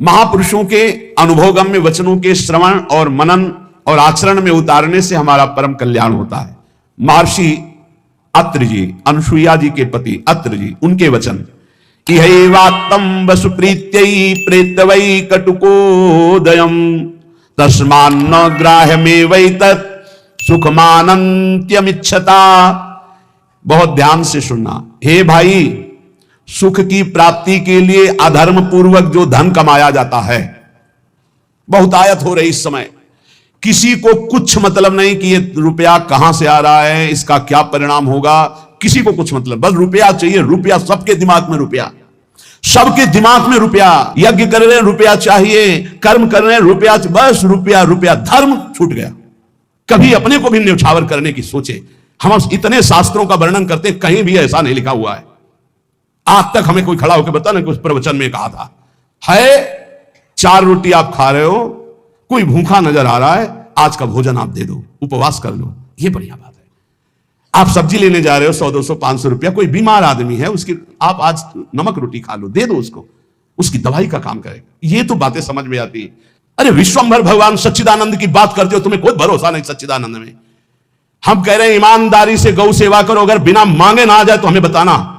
महापुरुषों के अनुभवगम्य वचनों के श्रवण और मनन और आचरण में उतारने से हमारा परम कल्याण होता है। महर्षि अत्रि जी, अनुसुईया जी के पति अत्रि जी, उनके वचन, इहैवात्तं वसुप्रीत्यै प्रेतवै कटुकोदयम् तस्मान्न ग्राह्यमेवैतत् सुखमानन्त्यमिच्छता। बहुत ध्यान से सुनना। हे भाई, सुख की प्राप्ति के लिए अधर्म पूर्वक जो धन कमाया जाता है, बहुतायत हो रही इस समय, किसी को कुछ मतलब नहीं कि ये रुपया कहां से आ रहा है, इसका क्या परिणाम होगा, किसी को कुछ मतलब, बस रुपया चाहिए, रुपया, सबके दिमाग में रुपया, सबके दिमाग में रुपया। यज्ञ कर रहे हैं रुपया चाहिए, कर्म कर रहे हैं रुपया, बस रुपया रुपया। धर्म छूट गया। कभी अपने को भी न्यौछावर करने की सोचे। हम इतने शास्त्रों का वर्णन करते हैं, कहीं भी ऐसा नहीं लिखा हुआ है। आज तक हमें कोई खड़ा होकर बता ना, कुछ प्रवचन में कहा था है 4 रोटी आप खा रहे हो, कोई भूखा नजर आ रहा है, आज का भोजन आप दे दो, उपवास कर लो, ये बढ़िया बात है। आप सब्जी लेने जा रहे हो 100 200 500 रुपया, कोई बीमार आदमी है, उसकी आप आज नमक रोटी खा लो, दे दो उसको, उसकी दवाई का काम करेगा। ये तो बातें समझ में आती है। अरे विश्वंभर भगवान सच्चिदानंद की बात करते हो, तुम्हें कोई भरोसा नहीं सच्चिदानंद में। हम कह रहे हैं ईमानदारी से गौ सेवा करो, अगर बिना मांगे ना आ जाए तो हमें बताना।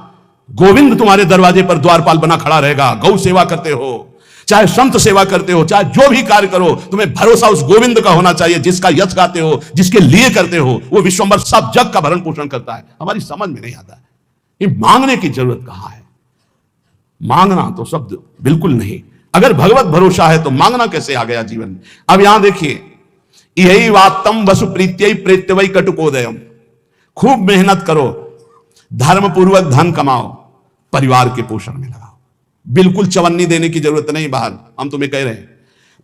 गोविंद तुम्हारे दरवाजे पर द्वारपाल बना खड़ा रहेगा। गौ सेवा करते हो, चाहे संत सेवा करते हो, चाहे जो भी कार्य करो, तुम्हें भरोसा उस गोविंद का होना चाहिए, जिसका यश गाते हो, जिसके लिए करते हो। वो विश्वंभर सब जग का भरण पोषण करता है। हमारी समझ में नहीं आता है ये मांगने की जरूरत कहां है। मांगना तो शब्द बिल्कुल नहीं। अगर भगवत भरोसा है तो मांगना कैसे आ गया जीवन में। अब यहां देखिए, यही वात्तम वसु प्रीत्यै प्रेत्यवै कटुकोदयम। खूब मेहनत करो, धर्म पूर्वक धन कमाओ, परिवार के पोषण में लगाओ। बिल्कुल चवन्नी देने की जरूरत नहीं बाहर। हम तुम्हें कह रहे हैं,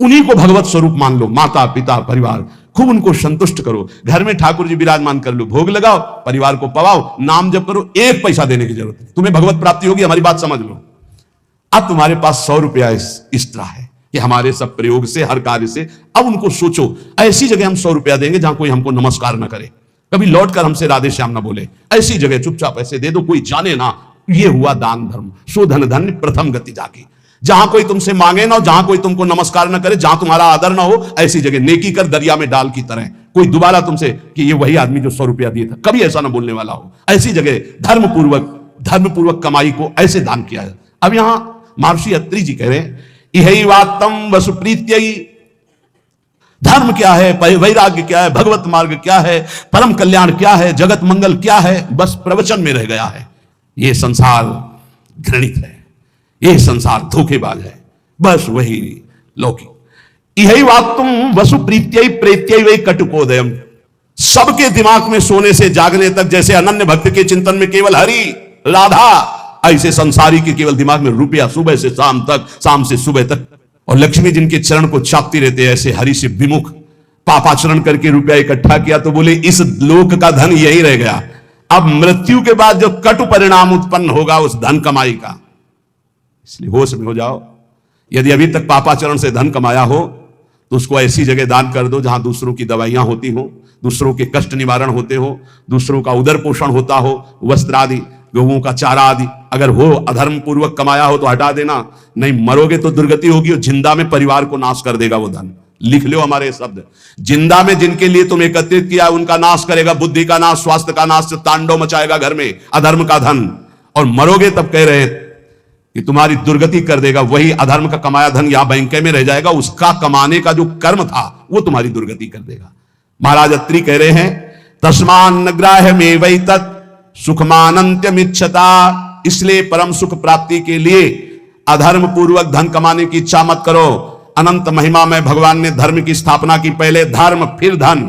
उन्हीं को भगवत स्वरूप मान लो, माता पिता परिवार, खूब उनको संतुष्ट करो। घर में ठाकुर जी विराजमान कर लो, भोग लगाओ, परिवार को पवाओ, नाम जप करो। 1 पैसा देने की जरूरत नहीं, तुम्हें भगवत प्राप्ति होगी। हमारी बात समझ लो। अब तुम्हारे पास 100 रुपया इस तरह है कि हमारे सब प्रयोग से, हर कार्य से, अब उनको सोचो, ऐसी जगह हम 100 रुपया देंगे जहां कोई हमको नमस्कार ना करे, कभी लौट कर हमसे राधे श्याम ना बोले। ऐसी जगह चुपचाप ऐसे दे दो, कोई जाने ना। ये हुआ दान धर्म। सो धन धन्य प्रथम गति जाकी। जहां कोई तुमसे मांगे ना, जहां कोई तुमको नमस्कार ना करे, जहां तुम्हारा आदर ना हो, ऐसी जगह नेकी कर दरिया में डाल की तरह। कोई दोबारा तुमसे कि ये वही आदमी जो 100 रुपया दिया था, कभी ऐसा ना बोलने वाला हो। ऐसी जगह धर्म पूर्वक कमाई को ऐसे दान किया है। अब यहां महर्षि अत्रि जी कह रहे हैं, इहै वात्तम वसु प्रीत्यै। धर्म क्या है, वैराग्य क्या है, भगवत मार्ग क्या है, परम कल्याण क्या है, जगत मंगल क्या है, बस प्रवचन में रह गया है। ये संसार घृणित है, ये संसार धोखेबाज है, बस वही लौकिक। इहै वात्तम वसु प्रीत्यै प्रेत्यै वै कटुकोदयम। सबके दिमाग में सोने से जागने तक, जैसे अनन्य भक्त के चिंतन में केवल हरि राधा, ऐसे संसारी के केवल दिमाग में रुपया, सुबह से शाम तक, शाम से सुबह तक। और लक्ष्मी जिनके चरण को चापती रहते हैं, ऐसे हरि से विमुख, पापाचरण करके रुपया इकट्ठा किया तो बोले इस लोक का धन यही रह गया। अब मृत्यु के बाद जो कटु परिणाम उत्पन्न होगा उस धन कमाई का, इसलिए होश में हो जाओ। यदि अभी तक पापाचरण से धन कमाया हो तो उसको ऐसी जगह दान कर दो जहां दूसरों की दवाइयां होती हो, दूसरों के कष्ट निवारण होते हो, दूसरों का उदर पोषण होता हो, वस्त्र आदि, गौओं का चारा आदि अगर हो, अधर्म पूर्वक कमाया हो तो हटा देना। नहीं मरोगे तो दुर्गति होगी, और जिंदा में परिवार को नाश कर देगा वो धन। लिख लो हमारे शब्द, जिंदा में जिनके लिए तुम एकत्रित किया उनका नाश करेगा, बुद्धि का नाश, स्वास्थ्य का नाश, तांडव मचाएगा घर में अधर्म का धन। और मरोगे तब कह रहे हैं कि तुम्हारी दुर्गति कर देगा। वही अधर्म का कमाया धन यहां बैंक में रह जाएगा, उसका कमाने का जो कर्म था वो तुम्हारी दुर्गति कर देगा। महाराज अत्रि कह रहे हैं, तस्मान्न ग्राह्यमेवैतत् सुखमानन्त्यमिच्छता। इसलिए परम सुख प्राप्ति के लिए अधर्म पूर्वक धन कमाने की इच्छा मत करो। अनंत महिमा में भगवान ने धर्म की स्थापना की। पहले धर्म फिर धन,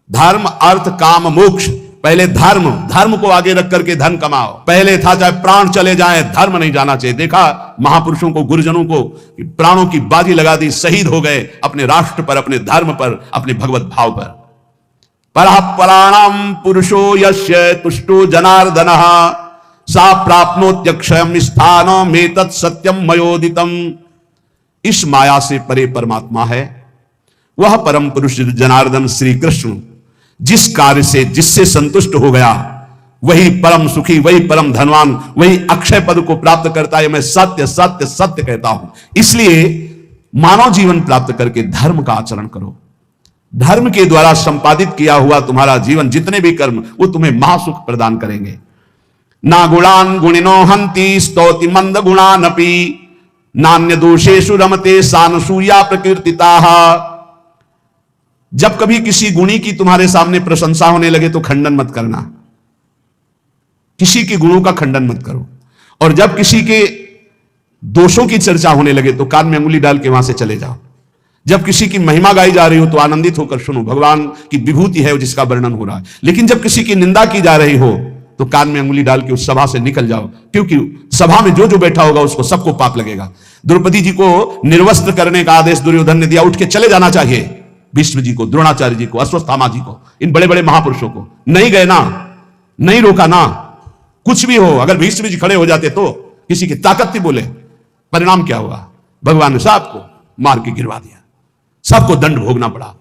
धर्म अर्थ काम मोक्ष। पहले धर्म को आगे रख करके धन कमाओ। पहले था चाहे प्राण चले जाएं, धर्म नहीं जाना चाहिए। देखा महापुरुषों को, गुरुजनों को, प्राणों की बाजी लगा दी, शहीद हो गए अपने राष्ट्र पर, अपने धर्म पर, अपने भगवत भाव पर। पराणाम पुरुषो यस्य तुष्टो जनार्दनः सा प्राप्नोत्यक्षयम् स्थानमेतत् सत्यम मयोदितम्। इस माया से परे परमात्मा है, वह परम पुरुष जनार्दन श्री कृष्ण जिस कार्य से, जिससे संतुष्ट हो गया वही परम सुखी, वही परम धनवान, वही अक्षय पद को प्राप्त करता है। मैं सत्य सत्य सत्य कहता हूं। इसलिए मानव जीवन प्राप्त करके धर्म का आचरण करो। धर्म के द्वारा संपादित किया हुआ तुम्हारा जीवन, जितने भी कर्म, वो तुम्हें महासुख प्रदान करेंगे। ना गुणान गुणिनो हंति स्तौति मंद गुणानपि नान्य दोषेषु रमते सानसूया प्रकीर्तिताः। जब कभी किसी गुणी की तुम्हारे सामने प्रशंसा होने लगे तो खंडन मत करना, किसी के गुणों का खंडन मत करो। और जब किसी के दोषों की चर्चा होने लगे तो कान में अंगुली डाल के वहां से चले जाओ। जब किसी की महिमा गाई जा रही हो तो आनंदित होकर सुनो, भगवान की विभूति है जिसका वर्णन हो रहा है। लेकिन जब किसी की निंदा की जा रही हो तो कान में अंगुली डाल के उस सभा से निकल जाओ, क्योंकि सभा में जो जो बैठा होगा उसको सबको पाप लगेगा। द्रौपदी जी को निर्वस्त्र करने का आदेश दुर्योधन ने दिया, उठ के चले जाना चाहिए। भीष्म जी को, द्रोणाचार्य जी को, अश्वत्थामा जी को, इन बड़े बड़े महापुरुषों को नहीं गए ना, नहीं रोका ना। कुछ भी हो, अगर भीष्म जी खड़े हो जाते तो किसी की ताकत थी बोले, परिणाम क्या हुआ? भगवान ने सबको मार के गिरवा दिया, सबको दंड भोगना पड़ा।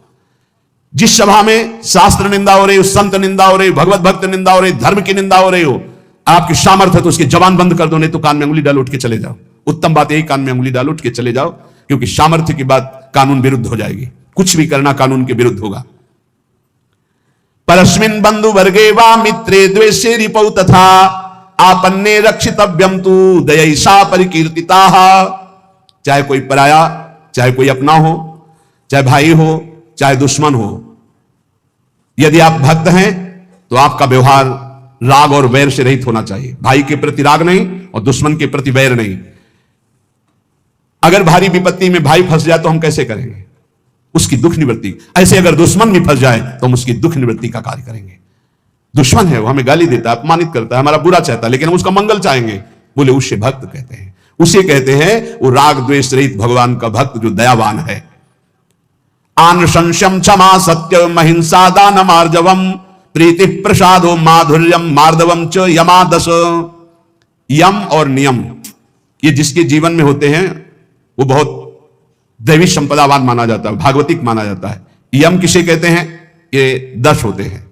जिस सभा में शास्त्र निंदा हो रही हो, संत निंदा हो रही हो, भगवत भक्त निंदा हो रही, धर्म की निंदा हो रही हो, आपकी सामर्थ्य है तो उसकी जबान बंद कर दो, नहीं तो कान में अंगुली डालो, उठ के चले जाओ। उत्तम बात यही, कान में अंगुली डालो, उठ के चले जाओ, क्योंकि सामर्थ्य की बात कानून विरुद्ध हो जाएगी। कुछ भी करना कानून के विरुद्ध होगा। परस्मिन बंधु वर्गे वा मित्रे द्वेषे रिपौ तथा आपन्ने रक्षितव्यम तु दयैषा परिकीर्तिताः। चाहे कोई पराया, चाहे कोई अपना हो, चाहे भाई हो, चाहे दुश्मन हो, यदि आप भक्त हैं तो आपका व्यवहार राग और वैर से रहित होना चाहिए। भाई के प्रति राग नहीं और दुश्मन के प्रति वैर नहीं। अगर भारी विपत्ति में भाई फंस जाए तो हम कैसे करेंगे? उसकी दुख निवृत्ति। ऐसे अगर दुश्मन भी फंस जाए तो हम उसकी दुख निवृत्ति का कार्य करेंगे। दुश्मन है, वो हमें गाली देता है, अपमानित करता है, हमारा बुरा चाहता है, लेकिन हम उसका मंगल चाहेंगे, बोले उसे भक्त कहते हैं। उसे कहते हैं वो राग द्वेष रहित भगवान का भक्त जो दयावान है। आनशंस्यम क्षमा सत्यम अहिंसा दानम आर्जवम प्रीति प्रसादो माधुर्यम मार्दवम च यमादश। यम और नियम, ये जिसके जीवन में होते हैं वो बहुत दैवी संपदावान माना जाता है, भागवतिक माना जाता है। यम किसे कहते हैं? ये 10 होते हैं,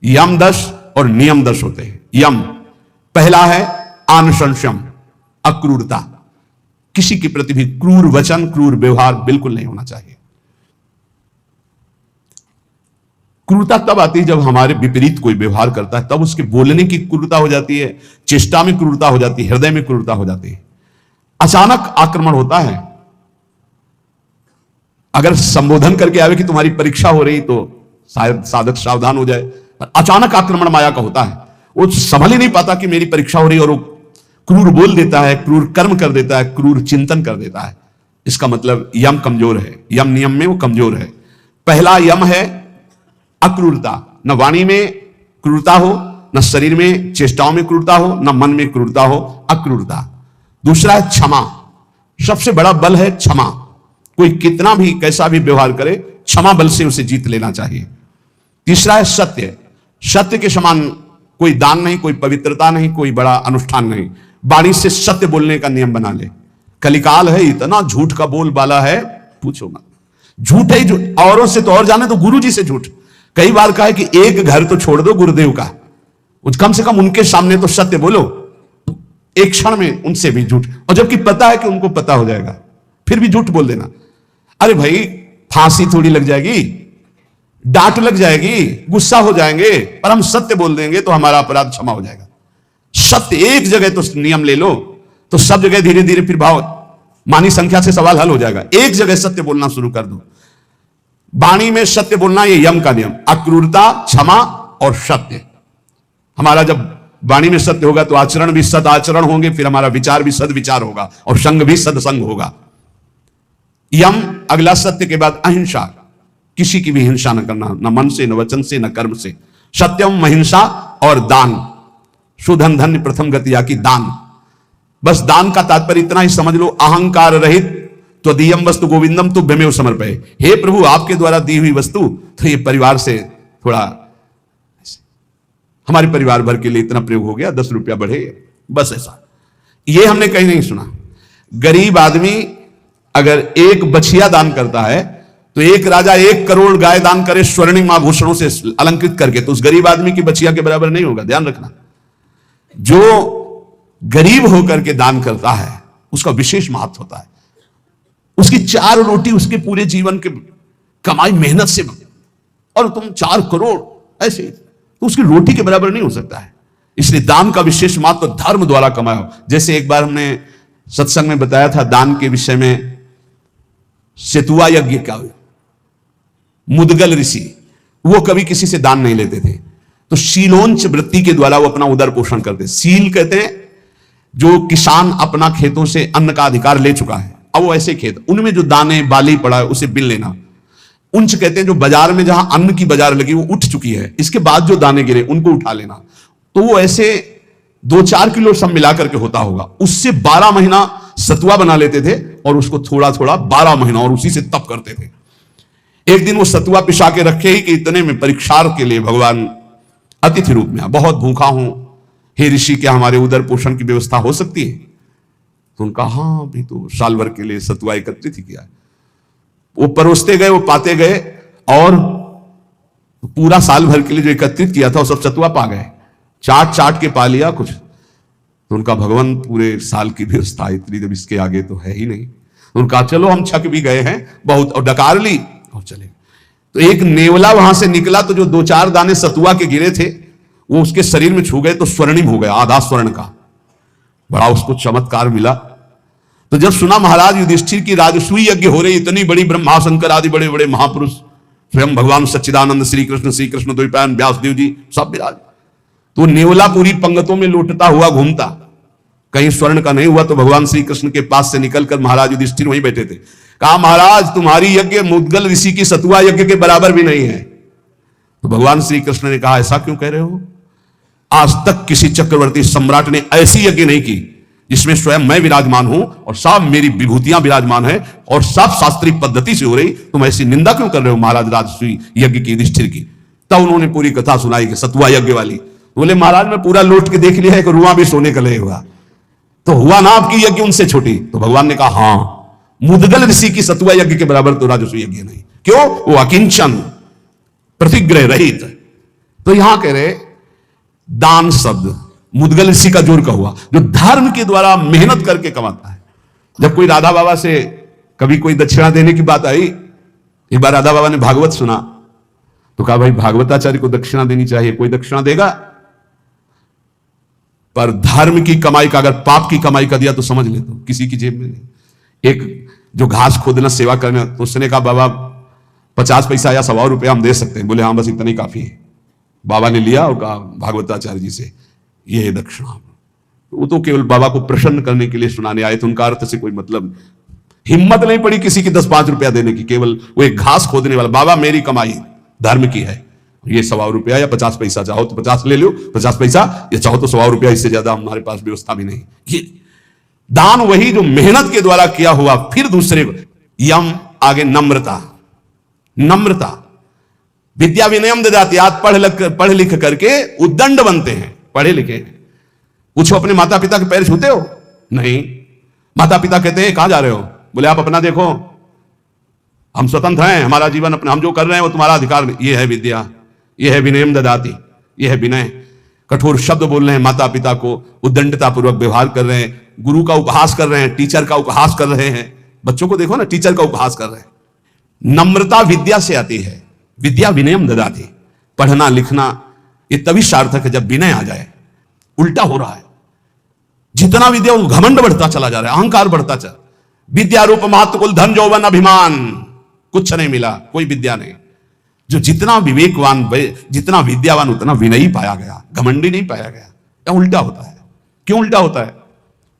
यम 10 और नियम 10 होते हैं। यम पहला है आनशंस्यम, अक्रूरता। किसी के प्रति भी क्रूर वचन, क्रूर व्यवहार बिल्कुल नहीं होना चाहिए। क्रूरता तब आती है जब हमारे विपरीत कोई व्यवहार करता है, तब उसके बोलने की क्रूरता हो जाती है, चेष्टा में क्रूरता हो जाती है, हृदय में क्रूरता हो जाती है। अचानक आक्रमण होता है। अगर संबोधन करके आवे कि तुम्हारी परीक्षा हो रही तो शायद साधक सावधान हो जाए, पर अचानक आक्रमण माया का होता है। वो संभल ही नहीं पाता कि मेरी परीक्षा हो रही, और वो क्रूर बोल देता है, क्रूर कर्म कर देता है, क्रूर चिंतन कर देता है। इसका मतलब यम कमजोर है, यम नियम में वो कमजोर है। पहला यम है अक्रूरता। न वाणी में क्रूरता हो, न शरीर में चेष्टाओं में क्रूरता हो, न मन में क्रूरता हो, अक्रूरता। दूसरा है क्षमा। सबसे बड़ा बल है क्षमा। कोई कितना भी कैसा भी व्यवहार करे, क्षमा बल से उसे जीत लेना चाहिए। तीसरा है सत्य। सत्य के समान कोई दान नहीं, कोई पवित्रता नहीं, कोई बड़ा अनुष्ठान नहीं। वाणी से सत्य बोलने का नियम बना ले। कलिकाल है, इतना झूठ का बोल बाला है, पूछो मत। झूठ है झूठ, औरों से तो और जाने तो गुरु जी से झूठ। कई बार कहा है कि एक घर तो छोड़ दो गुरुदेव का, कम से कम उनके सामने तो सत्य बोलो। एक क्षण में उनसे भी झूठ, और जबकि पता है कि उनको पता हो जाएगा, फिर भी झूठ बोल देना। अरे भाई, फांसी थोड़ी लग जाएगी, डांट लग जाएगी, गुस्सा हो जाएंगे, पर हम सत्य बोल देंगे तो हमारा अपराध क्षमा हो जाएगा। सत्य एक जगह तो नियम ले लो तो सब जगह धीरे धीरे फिर भाव मानी संख्या से सवाल हल हो जाएगा। एक जगह सत्य बोलना शुरू कर दो। वाणी में सत्य बोलना, ये यम का नियम। अक्रूरता, क्षमा और सत्य। हमारा जब वाणी में सत्य होगा तो आचरण भी सद आचरण होंगे, फिर हमारा विचार भी सद विचार होगा, और संग भी सदसंग होगा। यम अगला सत्य के बाद अहिंसा। किसी की भी हिंसा न करना, न मन से, न वचन से, न कर्म से। सत्यम, अहिंसा और दान। सुधन धन्य प्रथम गति आकी दान। बस दान का तात्पर्य इतना ही समझ लो, अहंकार रहित त्वदीयम वस्तु गोविंदम तुभ्यमेव समर्पये। हे प्रभु, आपके द्वारा दी हुई वस्तु तो ये परिवार से थोड़ा, हमारे परिवार भर के लिए इतना प्रयोग हो गया, 10 रुपया बढ़े, बस ऐसा। ये हमने कहीं नहीं सुना। गरीब आदमी अगर एक बछिया दान करता है तो एक राजा 1 करोड़ गाय दान करे स्वर्णिम आभूषणों से अलंकृत करके, तो उस गरीब आदमी की बचिया के बराबर नहीं होगा, ध्यान रखना। जो गरीब होकर के दान करता है उसका विशेष महत्व होता है। उसकी 4 रोटी उसके पूरे जीवन के कमाई मेहनत से, और तुम 4 करोड़ ऐसे, तो उसकी रोटी के बराबर नहीं हो सकता है। इसलिए दान का विशेष महत्व धर्म द्वारा कमाया हो। जैसे एक बार हमने सत्संग में बताया था दान के विषय में, सेतुआ यज्ञ का मुदगल ऋषि, वो कभी किसी से दान नहीं लेते थे, तो शीलोंच वृत्ति के द्वारा वो अपना उदर पोषण करते। सील कहते हैं जो किसान अपना खेतों से अन्न का अधिकार ले चुका है, अब वो ऐसे खेत उनमें जो दाने बाली पड़ा है उसे बिन लेना। उंच कहते हैं जो बाजार में जहां अन्न की बाजार लगी वो उठ चुकी है, इसके बाद जो दाने गिरे उनको उठा लेना। तो वो ऐसे 2-4 किलो सब मिला करके होता होगा, उससे 12 महीना सतुआ बना लेते थे और उसको थोड़ा थोड़ा 12 महीना और उसी से तप करते थे। एक दिन वो सतुआ पिसा के रखे ही कि इतने में परीक्षार्थ के लिए भगवान अतिथि रूप में, बहुत भूखा हूं हे ऋषि, क्या हमारे उदर पोषण की व्यवस्था हो सकती है? तो उनका हाँ, अभी तो साल भर के लिए सतुआ एकत्रित ही किया। वो परोसते गए, वो पाते गए, और पूरा साल भर के लिए जो एकत्रित किया था वो सब सतुआ पा गए, चाट चाट के पा लिया कुछ। तो उनका भगवान पूरे साल की व्यवस्था इतनी, जब इसके आगे तो है ही नहीं। तो उनका चलो हम छक भी गए हैं बहुत, और डकार ली और चले। तो एक नेवला वहां से निकला, तो जो 2-4 दाने सतुआ के गिरे थे वो उसके शरीर में छू गए तो स्वर्णिम हो गया, आधा स्वर्ण का। बड़ा उसको चमत्कार मिला। तो जब सुना महाराज युधिष्ठिर की राजसूय यज्ञ हो रही, इतनी बड़ी ब्रह्मा शंकर आदि बड़े बड़े महापुरुष, स्वयं भगवान सच्चिदानंद श्री कृष्ण द्वैपायन व्यासदेव जी सब विराज, तो नेवला पूरी पंगतों में लौटता हुआ घूमता, कहीं स्वर्ण का नहीं हुआ। तो भगवान श्री कृष्ण के पास से निकलकर महाराज युधिष्ठिर वहीं बैठे थे। कहा महाराज तुम्हारी यज्ञ मुद्गल ऋषि की सतुआ यज्ञ के बराबर भी नहीं है। तो भगवान श्री कृष्ण ने कहा ऐसा क्यों कह रहे हो? आज तक किसी चक्रवर्ती सम्राट ने ऐसी यज्ञ नहीं की जिसमें स्वयं मैं विराजमान हूं और सब मेरी विभूतियां विराजमान है और सब शास्त्रीय पद्धति से हो रही, तुम ऐसी निंदा क्यों कर रहे हो महाराज राजसूय यज्ञ की युधिष्ठिर की? तब उन्होंने पूरी कथा सुनाई कि सतुआ यज्ञ वाली। बोले महाराज मैं पूरा लौट के देख लिया है कि रुआ भी सोने का ले हुआ, तो हुआ ना आपकी यज्ञ उनसे छोटी? तो भगवान ने कहा हाँ, मुदगल ऋषि की सतुआ यज्ञ के बराबर तो राजसूय यज्ञ नहीं। क्यों? वो अकिंचन प्रतिग्रह रहित। तो यहां कह रहे दान शब्द मुदगल ऋषि का जोर का हुआ, जो धर्म के द्वारा मेहनत करके कमाता है। जब कोई राधा बाबा से कभी कोई दक्षिणा देने की बात आई, एक बार राधा बाबा ने भागवत सुना तो कहा भाई भागवताचार्य को दक्षिणा देनी चाहिए, कोई दक्षिणा देगा? पर धर्म की कमाई का, अगर पाप की कमाई का दिया तो समझ ले तो किसी की जेब में नहीं। एक जो घास खोदना सेवा करना, तो उसने कहा बाबा 50 पैसा या 100 रुपया हम दे सकते हैं। बोले हाँ बस इतना ही काफी है। बाबा ने लिया और कहा भागवताचार्य जी से ये दक्षिणा। वो तो केवल बाबा को प्रसन्न करने के लिए सुनाने आए थे, उनका अर्थ से कोई मतलब, हिम्मत नहीं पड़ी किसी की 10-5 रुपया देने की। केवल वो एक घास खोदने वाला, बाबा मेरी कमाई धर्म की है, ये 100 रुपया या 50 पैसा, चाहो तो 50 ले लो 50 पैसा, या चाहो तो 100 रुपया, इससे ज्यादा हमारे पास व्यवस्था भी नहीं। ये दान वही जो मेहनत के द्वारा किया हुआ। फिर दूसरे को यम, आगे नम्रता। नम्रता विद्या विनयम ददाति, आप पढ़ लिख करके उद्दंड बनते हैं, पढ़े लिखे हैं। पूछो अपने माता पिता के पैर छूते हो? नहीं। माता पिता कहते हैं कहां जा रहे हो? बोले आप अपना देखो, हम स्वतंत्र हैं, हमारा जीवन अपना, हम जो कर रहे हैं वो तुम्हारा अधिकार। ये है विद्या, ये है विनयम ददाति, ये है विनय। कठोर शब्द बोल रहे हैं माता पिता को, उद्दंडता पूर्वक व्यवहार कर रहे हैं, गुरु का उपहास कर रहे हैं, टीचर का उपहास कर रहे हैं। बच्चों को देखो ना, टीचर का उपहास कर रहे हैं। नम्रता विद्या से आती है, विद्या विनयम ददाति। पढ़ना लिखना ये तभी सार्थक है जब विनय आ जाए। उल्टा हो रहा है, जितना विद्या घमंड बढ़ता चला जा रहा है, अहंकार बढ़ता चला। विद्या रूप महत्व कुल धन यौवन अभिमान, कुछ नहीं मिला, कोई विद्या नहीं। जो जितना विवेकवान, जितना विद्यावान उतना विनयी पाया गया, घमंडी नहीं पाया गया। क्या उल्टा होता है? क्यों उल्टा होता है?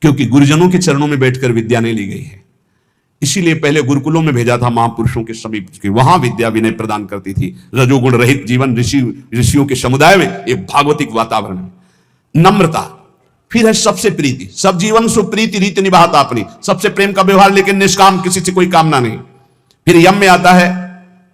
क्योंकि गुरुजनों के चरणों में बैठकर विद्या नहीं ली गई है। इसीलिए पहले गुरुकुलों में भेजा था महापुरुषों के समीप, वहां विद्या विनय प्रदान करती थी। रजोगुण रहित जीवन, ऋषियों के समुदाय में एक भागवतिक वातावरण में। नम्रता, फिर है सबसे प्रीति, सब जीवन सुप्रीति रीति निभाता अपनी, सबसे प्रेम का व्यवहार, लेकिन निष्काम, किसी से कोई कामना नहीं। फिर यम में आता है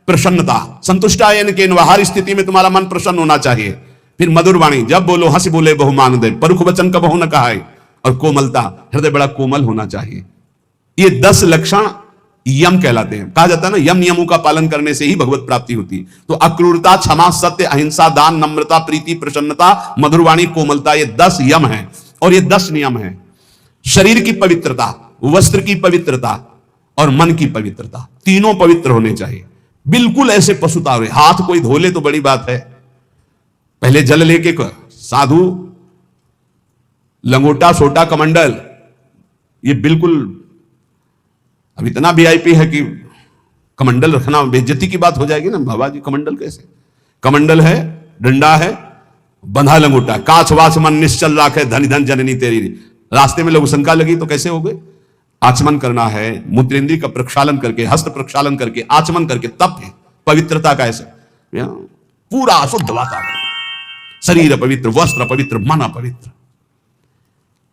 प्रसन्नता, संतुष्टायन के, हर स्थिति में तुम्हारा मन प्रसन्न होना चाहिए। फिर मधुर वाणी, जब बोलो हंस बोले बहुमान दे, परुख वचन का बहु न कहाए। और कोमलता, हृदय बड़ा कोमल होना चाहिए। ये 10 लक्षण यम कहलाते हैं। कहा जाता है ना, यम नियमों का पालन करने से ही भगवत प्राप्ति होती है। तो अक्रूरता, क्षमा, सत्य, अहिंसा, दान, नम्रता, प्रीति, प्रसन्नता, मधुरवाणी, कोमलता, ये 10 यम हैं और ये 10 नियम हैं। शरीर की पवित्रता, वस्त्र की पवित्रता और मन की पवित्रता, तीनों पवित्र होने चाहिए। बिल्कुल ऐसे पशुता हुए, हाथ कोई धो ले तो बड़ी बात है, पहले जल लेके साधु लंगोटा, सोटा, कमंडल, ये बिल्कुल अब इतना वीआईपी है कि कमंडल रखना बेइज्जती की बात हो जाएगी ना। बाबा जी कमंडल कैसे? कमंडल है, डंडा है, बंधा लंगोटा, काछ वाच मन निश्चल राखे, धन धन जननी तेरी। रास्ते में लोग शंका लगी तो कैसे हो गए? आचमन करना है, मूत्रेंद्री का प्रक्षालन करके, हस्त प्रक्षालन करके, आचमन करके, तब है पवित्रता का। ऐसे पूरा शुद्ध वातावरण, शरीर पवित्र, वस्त्र पवित्र, मन पवित्र।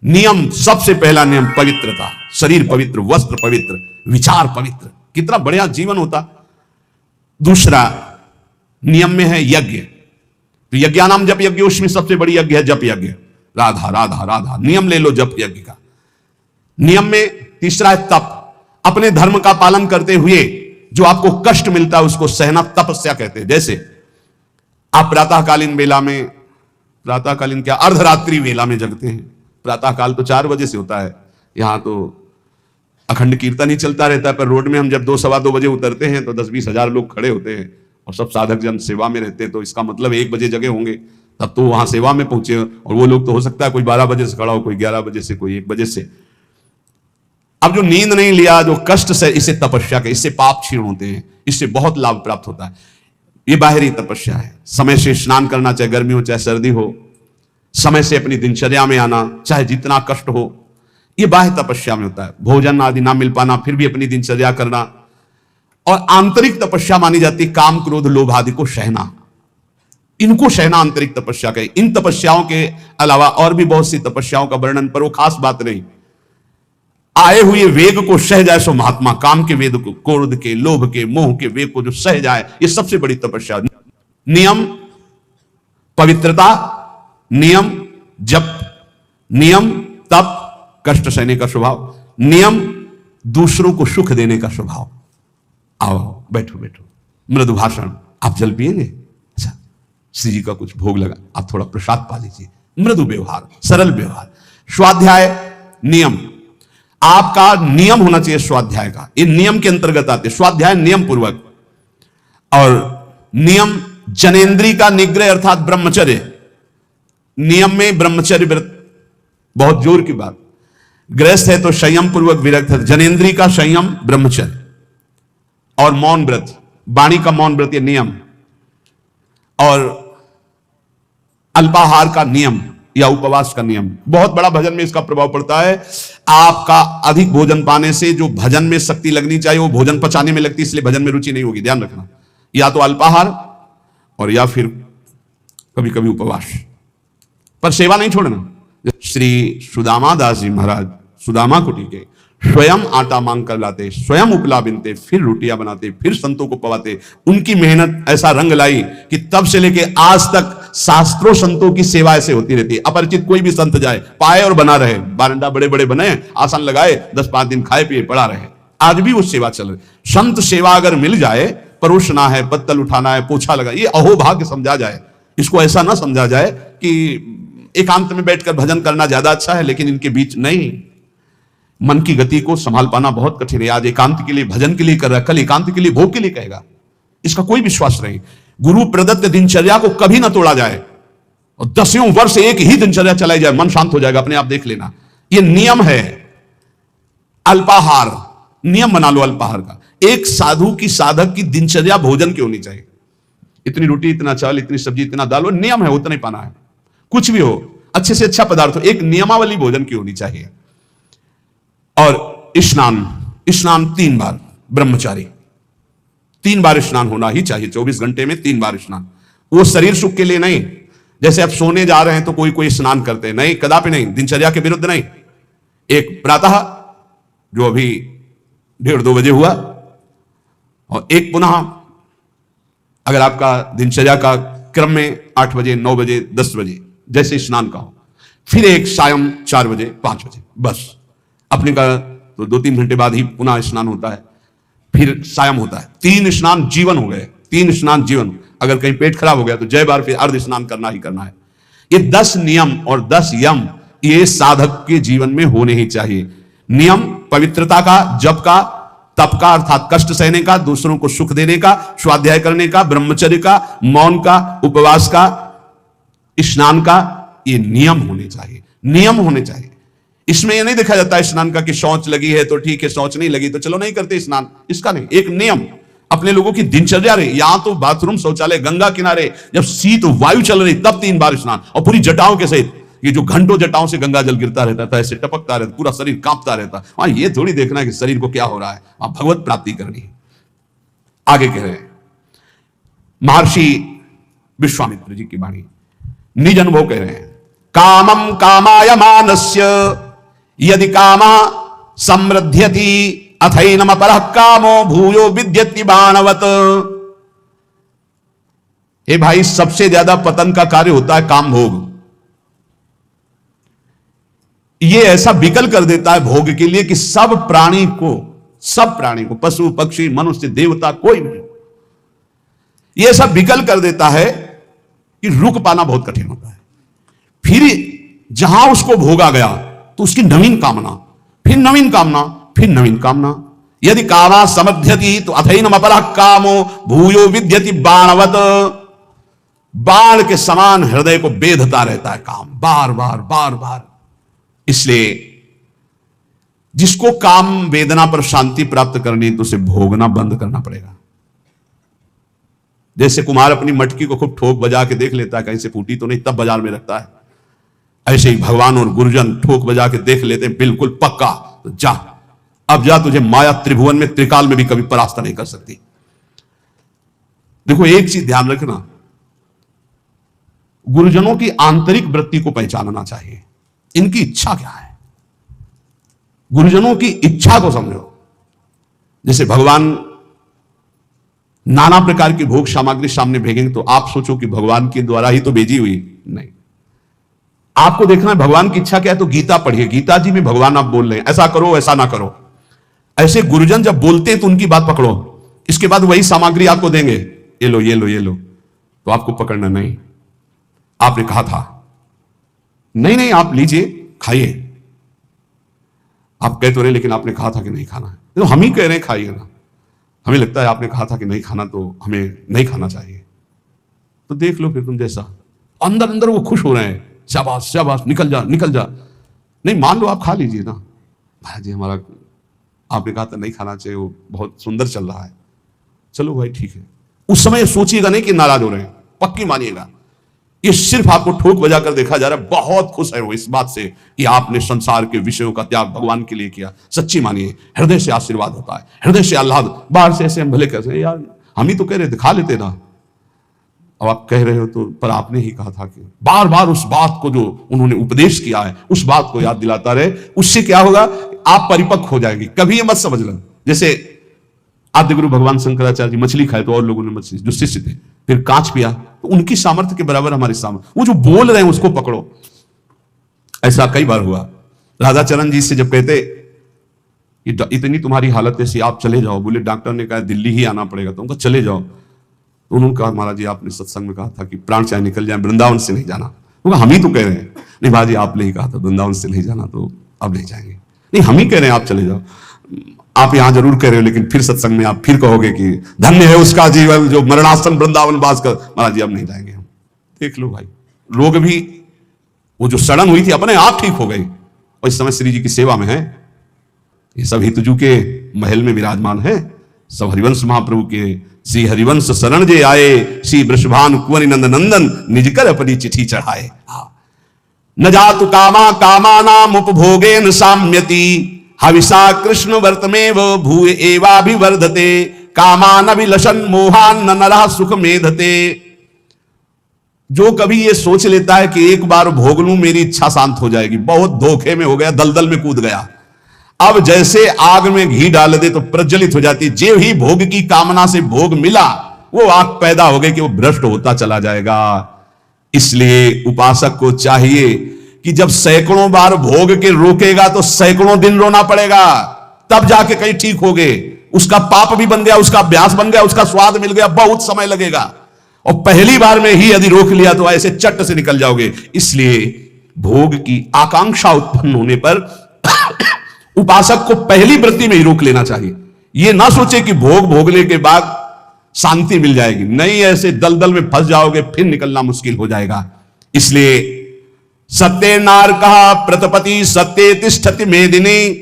नियम, सबसे पहला नियम पवित्रता, शरीर पवित्र, वस्त्र पवित्र, विचार पवित्र। कितना बढ़िया जीवन होता। दूसरा नियम में है यज्ञ। तो यज्ञानाम जप यज्ञ, उसमें सबसे बड़ी यज्ञ है जप यज्ञ। राधा राधा राधा, नियम ले लो जप यज्ञ का। नियम में तीसरा है तप। अपने धर्म का पालन करते हुए जो आपको कष्ट मिलता है उसको सहना तपस्या कहते हैं। जैसे आप प्रातःकालीन बेला में, प्रातःकालीन क्या, अर्धरात्रि वेला में जगते हैं। प्रातःकाल तो 4 बजे से होता है, यहां तो अखंड कीर्तन ही चलता रहता है। पर रोड में हम जब 2 सवा 2 बजे उतरते हैं तो 10-20 हजार लोग खड़े होते हैं और सब साधक जन सेवा में रहते हैं। तो इसका मतलब 1 बजे जगे होंगे, तब तो वहां सेवा में पहुंचे। और वो लोग तो हो सकता है कोई 12 बजे से खड़ा हो, कोई 11 बजे से, कोई 1 बजे से। अब जो नींद नहीं लिया, जो कष्ट से, इसे तपस्या के, इससे पाप क्षीण होते हैं, इससे बहुत लाभ प्राप्त होता है। ये बाहरी तपस्या है। समय से स्नान करना, चाहे गर्मी हो चाहे सर्दी हो, समय से अपनी दिनचर्या में आना, चाहे जितना कष्ट हो, ये बाह्य तपस्या में होता है। भोजन आदि ना मिल पाना, फिर भी अपनी दिनचर्या करना। और आंतरिक तपस्या मानी जाती है काम, क्रोध, लोभ आदि को सहना। इनको सहना आंतरिक तपस्या कहे। इन तपस्याओं के अलावा और भी बहुत सी तपस्याओं का वर्णन, पर वो खास बात नहीं। आए हुए वेग को सह जाए सो महात्मा, काम के वेग को, क्रोध के, लोभ के, मोह के वेग को जो सह जाए, ये सबसे बड़ी तपस्या। नियम पवित्रता, नियम जप, नियम तप, कष्ट सहने का स्वभाव, नियम दूसरों को सुख देने का स्वभाव। आओ बैठो बैठो, मृदु भाषण। आप जल पिएंगे? अच्छा, श्री जी का कुछ भोग लगा, आप थोड़ा प्रसाद पा लीजिए। मृदु व्यवहार, सरल व्यवहार। स्वाध्याय नियम, आपका नियम होना चाहिए स्वाध्याय का। ये नियम के अंतर्गत आते। स्वाध्याय नियम पूर्वक। और नियम जनेन्द्री का निग्रह अर्थात ब्रह्मचर्य। नियम में ब्रह्मचर्य व्रत बहुत जोर की बात। गृहस्थ है तो संयम पूर्वक विरक्त है। जनेन्द्री का संयम ब्रह्मचर्य और मौन व्रत, वाणी का मौन व्रत, ये नियम। और अल्पाहार का नियम या उपवास का नियम। बहुत बड़ा भजन में इसका प्रभाव पड़ता है। आपका अधिक भोजन पाने से जो भजन में शक्ति लगनी चाहिए वो भोजन पचाने में लगती है, इसलिए भजन में रुचि नहीं होगी। ध्यान रखना, या तो अल्पाहार और या फिर कभी कभी उपवास, पर सेवा नहीं छोड़ना। श्री सुदामा दास जी महाराज सुदामा कुटी के स्वयं आटा मांग कर लाते, स्वयं उपला बिनते, फिर रोटियां बनाते, फिर संतों को पवाते। उनकी मेहनत ऐसा रंग लाई कि तब से लेके आज तक शास्त्रों संतों की सेवा ऐसे होती रहती है। अपरिचित कोई भी संत जाए, पाए और बना रहे, बारंडा बड़े बड़े बने, आसन लगाए, 10-5 दिन खाए पिए पड़ा रहे, आज भी वो सेवा चल रही। संत सेवा अगर मिल जाए, परोसना है, पत्तल उठाना है, पोछा लगा, ये अहोभाग्य समझा जाए। इसको ऐसा ना समझा जाए कि एकांत में बैठकर भजन करना ज्यादा अच्छा है, लेकिन इनके बीच नहीं। मन की गति को संभाल पाना बहुत कठिन है। आज एकांत के लिए, भजन के लिए कर रहा है, कल एकांत के लिए, भोग के लिए कहेगा। इसका कोई विश्वास नहीं। गुरु प्रदत्त दिनचर्या को कभी ना तोड़ा जाए और 10 वर्ष एक ही दिनचर्या चलाई जाए, मन शांत हो जाएगा, अपने आप देख लेना। यह नियम है। अल्पाहार नियम बना लो अल्पाहार का। एक साधु की, साधक की दिनचर्या भोजन की होनी चाहिए। इतनी रोटी, इतना चावल, इतनी सब्जी, इतना दाल, नियम है, उतना ही पाना है। कुछ भी हो, अच्छे से अच्छा पदार्थ हो, एक नियमावली भोजन की होनी चाहिए। और स्नान 3 बार, ब्रह्मचारी 3 बार स्नान होना ही चाहिए। 24 घंटे में 3 बार स्नान। वो शरीर सुख के लिए नहीं, जैसे आप सोने जा रहे हैं तो कोई स्नान करते हैं, नहीं, कदापि नहीं, दिनचर्या के विरुद्ध नहीं। एक प्रातः जो अभी 1:30-2 बजे हुआ, और एक पुनः अगर आपका दिनचर्या का क्रम में 8 बजे, 9 बजे, 10 बजे जैसे स्नान का हो, फिर एक सायं 4 बजे, 5 बजे, बस। अपने का तो 2-3 घंटे बाद ही पुनः स्नान होता है। फिर सायं होता है। 3 स्नान जीवन हो गए, 3 स्नान जीवन। अगर कहीं पेट खराब हो गया तो जय बार फिर अर्ध स्नान करना ही करना है। ये 10 नियम और 10 यम ये साधक के जीवन में होने ही चाहिए। नियम पवित्रता का, जप का, तप का अर्थात कष्ट सहने का, दूसरों को सुख देने का, स्वाध्याय करने का, ब्रह्मचर्य का, मौन का, उपवास का, स्नान का, ये नियम होने चाहिए, नियम होने चाहिए। इसमें यह नहीं देखा जाता स्नान का कि शौच लगी है तो ठीक है, शौच नहीं लगी तो चलो नहीं करते स्नान, इसका नहीं। एक नियम अपने लोगों की दिनचर्या रहे। यहां तो बाथरूम, शौचालय, गंगा किनारे जब शीत वायु चल रही तब 3 बार स्नान, और पूरी जटाओं के सहित। ये जो घंटों जटाओं से गंगा जल गिरता रहता था, ऐसे टपकता रहता, पूरा शरीर कांपता रहता। वहां ये थोड़ी देखना है कि शरीर को क्या हो रहा है, वहां भगवत प्राप्ति करनी है। आगे कह रहे हैं महर्षि विश्वामित्र जी की वाणी, निज अनुभव कह रहे हैं। कामम कामाय मानस्य यदि कामा समृद्ध्यति अथैनम अपरः कामो भूयो विद्यति बाणवत। हे भाई, सबसे ज्यादा पतन का कार्य होता है काम भोग। ये ऐसा विकल कर देता है भोग के लिए कि सब प्राणी को, पशु पक्षी मनुष्य देवता कोई नहीं, ये ऐसा विकल कर देता है कि रुक पाना बहुत कठिन होता है। फिर जहां उसको भोगा गया तो उसकी नवीन कामना, फिर नवीन कामना, फिर नवीन कामना। यदि कामा समध्यति तो अथैनम अपरः कामो भूयो विद्यति बाणवत। बाण के समान हृदय को बेधता रहता है काम, बार बार बार बार। इसलिए जिसको काम वेदना पर शांति प्राप्त करनी तो उसे भोगना बंद करना पड़ेगा। जैसे कुम्हार अपनी मटकी को खूब ठोक बजा के देख लेता है कहीं से फूटी तो नहीं, तब बाजार में रखता है, ऐसे ही भगवान और गुरुजन ठोक बजा के देख लेते हैं बिल्कुल पक्का, तो जा अब जा, तुझे माया त्रिभुवन में त्रिकाल में भी कभी परास्त नहीं कर सकती। देखो एक चीज ध्यान रखना, गुरुजनों की आंतरिक वृत्ति को पहचानना चाहिए, इनकी इच्छा क्या है, गुरुजनों की इच्छा को समझो। जैसे भगवान नाना प्रकार की भोग सामग्री सामने भेजेंगे तो आप सोचो कि भगवान के द्वारा ही तो भेजी हुई, नहीं। आपको देखना है भगवान की इच्छा क्या है, तो गीता पढ़िए, गीता जी में भगवान आप बोल रहे हैं ऐसा करो ऐसा ना करो। ऐसे गुरुजन जब बोलते हैं तो उनकी बात पकड़ो, इसके बाद वही सामग्री आपको देंगे, ये लो ये लो ये लो, तो आपको पकड़ना नहीं। आपने कहा था नहीं नहीं आप लीजिए खाइए, आप कह तो रहे लेकिन आपने कहा था कि नहीं खाना है, तो हम ही कह रहे हैं खाइए ना। हमें लगता है आपने कहा था कि नहीं खाना तो हमें नहीं खाना चाहिए, तो देख लो फिर तुम जैसा। अंदर अंदर वो खुश हो रहे हैं, शाबाश शाबाश, निकल जा निकल जा। नहीं मान लो आप खा लीजिए ना, भाई जी हमारा आपने कहा था नहीं खाना चाहिए, वो बहुत सुंदर चल रहा है, चलो भाई ठीक है। उस समय सोचिएगा नहीं कि नाराज हो रहे हैं, पक्की मानिएगा ये सिर्फ आपको ठोक बजा कर देखा जा रहा है। बहुत खुश है वो इस बात से कि आपने संसार के विषयों का त्याग भगवान के लिए किया। सच्ची मानिए, हृदय से आशीर्वाद होता है, हृदय से आह्लाद। बाहर से ऐसे हम भले कहते हैं यार हम ही तो कह रहे थे खा लेते ना, अब आप कह रहे हो तो, पर आपने ही कहा था कि बार बार उस बात को जो उन्होंने उपदेश किया है उस बात को याद दिलाता रहे। उससे क्या होगा, आप परिपक्व हो जाएंगे। कभी ये मत समझ लो जैसे आद्य गुरु भगवान शंकराचार्य जी मछली खाए तो और लोगों ने मछली, जो शिष्य थे, फिर कांच पिया, तो उनकी सामर्थ्य के बराबर हमारी सामर्थ्य, वो जो बोल रहे हैं उसको पकड़ो। ऐसा कई बार हुआ। राधाचरण जी से जब कहते इतनी तुम्हारी हालत ऐसी, आप चले जाओ, बोले डॉक्टर ने कहा दिल्ली ही आना पड़ेगा, तो उनका चले जाओ। तो उन्होंने कहा महाराज जी आपने सत्संग में कहा था कि प्राण चाहे निकल जाए वृंदावन से नहीं जाना। तो हम ही तो कह रहे हैं, नहीं महाराज जी आपने ही कहा था वृंदावन से नहीं जाना, तो अब नहीं जाएंगे। नहीं हम ही कह रहे हैं आप चले जाओ, आप यहां जरूर कह रहे हो लेकिन फिर सत्संग में आप फिर कहोगे कि धन्य है उसका जीवन जो मरणासन वृंदावन वास कर। महाराज जी अब नहीं जाएंगे हम। देख लो भाई, रोग भी वो जो सड़न हुई थी अपने आप ठीक हो गई, और इस समय श्री जी की सेवा में है। ये सब हितजू के महल में विराजमान है, सब हरिवंश महाप्रभु के श्री हरिवंश शरण जे आए, श्री वृषभान कुंवर नंद नंदन निज कर अपनी चिट्ठी चढ़ाए। न जातु कामा कामानाम उपभोगेन साम्यति, हविषा कृष्ण वर्तमेव भूय एवाभिवर्धते, कामान अभिलषन् मोहान न नरः सुख मेधते। जो कभी ये सोच लेता है कि एक बार भोग लूं मेरी इच्छा शांत हो जाएगी, बहुत धोखे में हो गया, दलदल में कूद गया। अब जैसे आग में घी डाल दे तो प्रज्वलित हो जाती, जे ही भोग की कामना से भोग मिला वो आग पैदा हो गई कि वो भ्रष्ट होता चला जाएगा। इसलिए उपासक को चाहिए कि जब सैकड़ों बार भोग के रोकेगा तो सैकड़ों दिन रोना पड़ेगा, तब जाके कहीं ठीक होगे। उसका पाप भी बन गया, उसका अभ्यास बन गया, उसका स्वाद मिल गया, बहुत समय लगेगा। और पहली बार में ही यदि रोक लिया तो ऐसे चट से निकल जाओगे। इसलिए भोग की आकांक्षा उत्पन्न होने पर उपासक को पहली वृत्ति में ही रोक लेना चाहिए। यह ना सोचे कि भोग भोगने के बाद शांति मिल जाएगी, नहीं, ऐसे दलदल में फंस जाओगे, फिर निकलना मुश्किल हो जाएगा। इसलिए सत्य नार कहा प्रतपति सत्य तिष्ठति मेदिनी,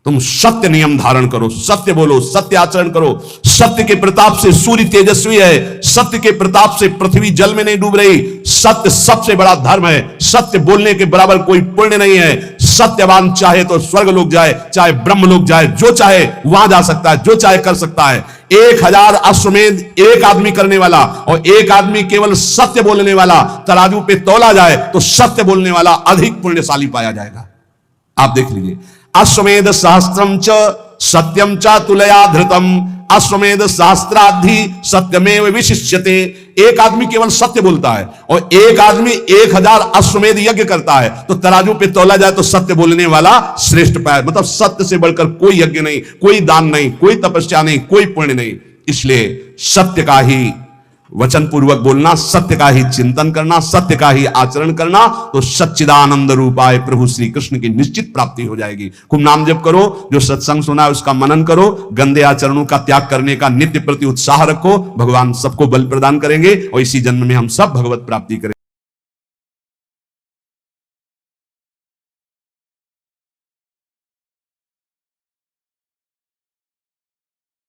तुम सत्य नियम धारण करो, सत्य बोलो, सत्य आचरण करो। सत्य के प्रताप से सूर्य तेजस्वी है, सत्य के प्रताप से पृथ्वी जल में नहीं डूब रही। सत्य सबसे बड़ा धर्म है, सत्य बोलने के बराबर कोई पुण्य नहीं है। सत्यवान चाहे तो स्वर्ग लोग जाए, चाहे ब्रह्म लोग जाए, जो चाहे वहां जा सकता है, जो चाहे कर सकता है। 1000 अश्वमेध एक आदमी करने वाला और एक आदमी केवल सत्य बोलने वाला तराजू पे तौला जाए तो सत्य बोलने वाला अधिक पुण्यशाली पाया जाएगा। आप देख लीजिए, अश्वमेध सहस्त्रम च सत्यम च तुलया धृतम, अश्वमेध सहस्त्राधि सत्यमेव विशिष्यते। एक आदमी केवल सत्य बोलता है और एक आदमी 1000 अश्वमेध यज्ञ करता है, तो तराजू पे तौला जाए तो सत्य बोलने वाला श्रेष्ठ पाया। मतलब सत्य से बढ़कर कोई यज्ञ नहीं, कोई दान नहीं, कोई तपस्या नहीं, कोई पुण्य नहीं। इसलिए सत्य का ही वचन पूर्वक बोलना, सत्य का ही चिंतन करना, सत्य का ही आचरण करना, तो सच्चिदानंद रूपाय प्रभु श्री कृष्ण की निश्चित प्राप्ति हो जाएगी। खूब नाम जप करो, जो सत्संग सुना है उसका मनन करो, गंदे आचरणों का त्याग करने का नित्य प्रति उत्साह रखो। भगवान सबको बल प्रदान करेंगे और इसी जन्म में हम सब भगवत प्राप्ति करेंगे।